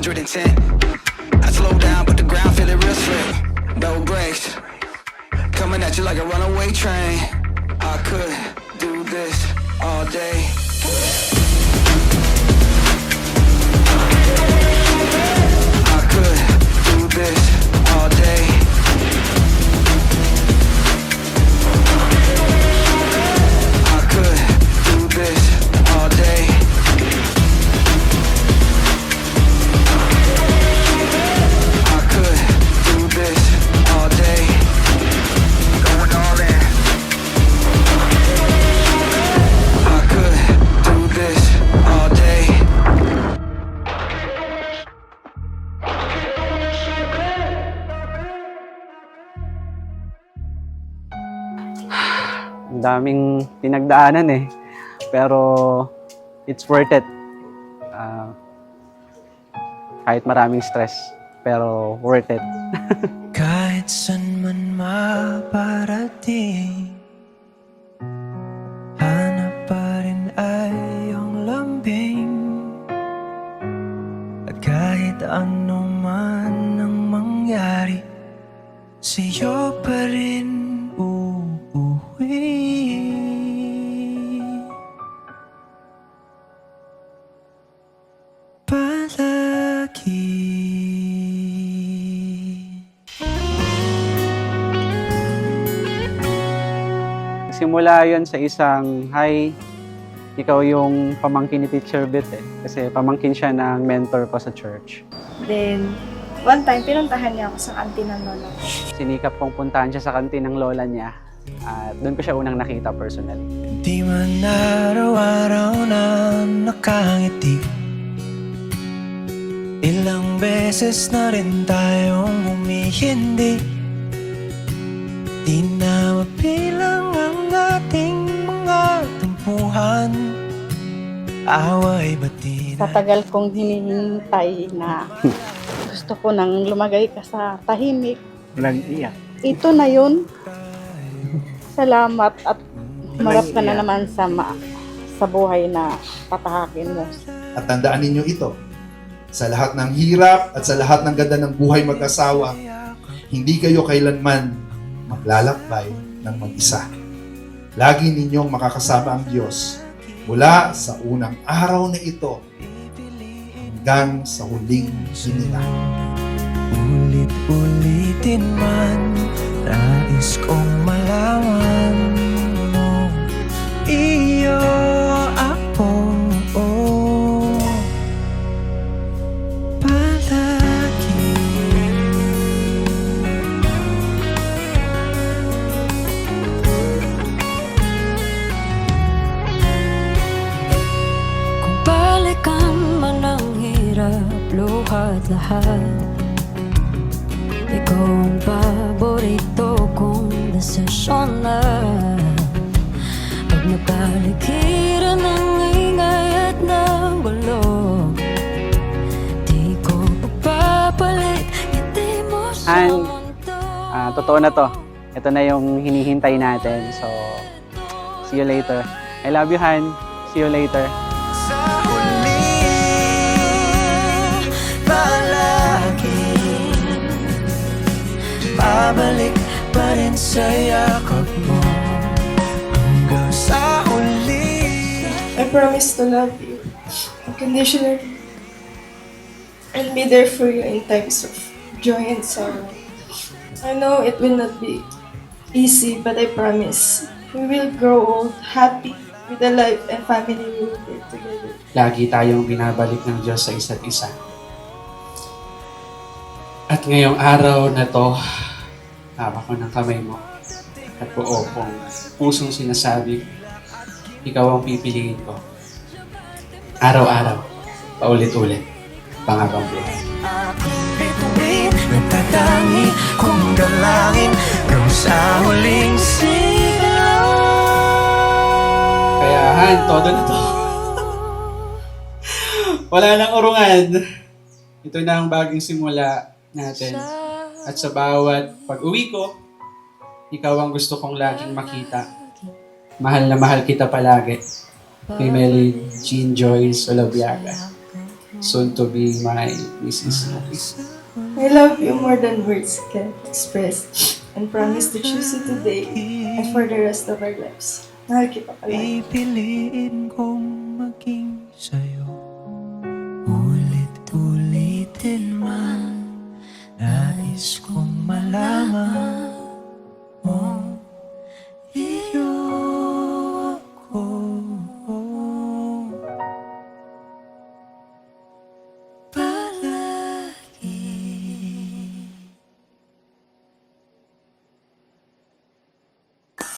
110. I slow down, but the ground feel it real slick. No brakes, coming at you like a runaway train. I could do this all day. I could do this all day. I could do this all day. I could do this all day. Going all in. I could do this all day. Ang daming pinagdaanan eh. Pero it's worth it. Kahit maraming stress, pero worth it. Kahit san man maparating, hanap pa rin ay iyong lambing. At kahit ano man ang mangyari, sa'yo pa rin uuwi. Palagi. Simula yon sa isang, hi, ikaw yung pamangkin ni Teacher Beth eh. Kasi pamangkin siya ng mentor ko sa church. Then, one time, pinuntahan niya ako sa kantin ng lola ko. Sinikap kong puntahan siya sa kantin ng lola niya. At doon ko siya unang nakita personally. Di man araw-araw na nakangiti, ilang beses na rin tayong humihindi. Di na mapilang ang ating mga tampuhan, away bati Sa na. tagal kong hinihintay na gusto ko nang lumagay ka sa tahimik. Nag-iyak. Ito na yun. Salamat at marap ka na naman sa buhay na patahakin mo. At tandaan ninyo ito, sa lahat ng hirap at sa lahat ng ganda ng buhay mag-asawa, hindi kayo kailanman maglalakbay ng mag-isa. Lagi ninyong makakasama ang Diyos mula sa unang araw na ito hanggang sa huling hininga. Ulit-ulitin man, nais kong malaman mo, iyo ako, palagi. Kung balikan man ang hirap, luhat lahat, ikaw ang paborito kong desisyon na. Pag napaligiran ng ingay at ng gulo, di ko pagpapalit, hindi mo sa And, mundo. Totoo na to. Ito na yung hinihintay natin. So, see you later. I love you, Han. See you later. Sa huli, palagi babalik pa rin sa yakap mo hanggang sa huli. I promise to love you unconditionally. I'll be there for you in times of joy and sorrow. I know it will not be easy, but I promise we will grow old happy with the life and family we will build together. Lagi tayong binabalik ng Diyos sa isa't isa. At ngayong araw na to, hawak ko ng kamay mo at buo kong pusong sinasabi, ikaw ang pipiliin ko. Araw-araw, paulit-ulit, pangabang buhay. Aking bituin, nagtatangi kong dalangin hanggang sa huling sigaw. Kaya Han, todo na to. Wala nang urungan. Ito na ang bagong simula natin. At sa bawat pag-uwi ko, ikaw ang gusto kong laging makita. Mahal na mahal kita palagi. Kay Melly Jean Joyce Olabiaga. soon to be my Mrs. Lopez. I love you more than words can express and promise to choose you today and for the rest of our lives. Mahal kita palagi. Pipiliin kong maging sa'yo. Ulit-ulitin man, nais kong malaman